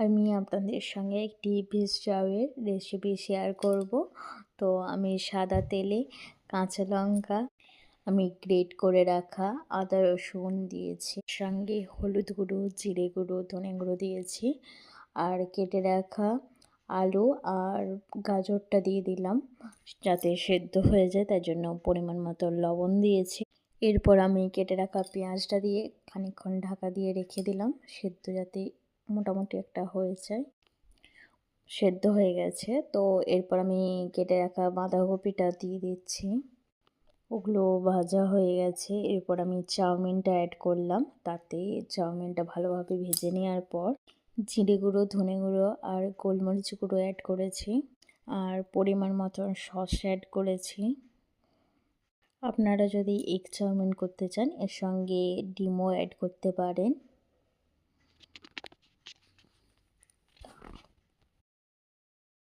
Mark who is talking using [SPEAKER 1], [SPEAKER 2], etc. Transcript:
[SPEAKER 1] আমি আপনাদের সঙ্গে একটি ভেজ চাউয়ের রেসিপি শেয়ার করব। তো আমি সাদা তেলে কাঁচা লঙ্কা, আমি গ্রেট করে রাখা আদা রসুন দিয়েছি, সঙ্গে হলুদ গুঁড়ো, জিরে গুঁড়ো, ধনে গুঁড়ো দিয়েছি, আর কেটে রাখা আলু আর গাজরটা দিয়ে দিলাম যাতে সেদ্ধ হয়ে যায়, তার জন্য পরিমাণ মতো লবণ দিয়েছি। এরপর আমি কেটে রাখা পেঁয়াজটা দিয়ে খানিকক্ষণ ঢাকা দিয়ে রেখে দিলাম সেদ্ধ যাতে মোটামুটি একটা হয়ে যায়। সেদ্ধ হয়ে গেছে, তো এরপর আমি কেটে রাখা বাঁধাকপিটা দিয়ে দিচ্ছি। ওগুলো ভাজা হয়ে গেছে, এরপর আমি চাউমিনটা অ্যাড করলাম। তাতে চাউমিনটা ভালোভাবে ভেজে নেওয়ার পর জিরে গুঁড়ো, ধনে গুঁড়ো আর গোলমরিচ গুঁড়ো অ্যাড করেছি, আর পরিমাণ মতন সস অ্যাড করেছি। আপনারা যদি এগ চাউমিন করতে চান এর সঙ্গে ডিমও অ্যাড করতে পারেন।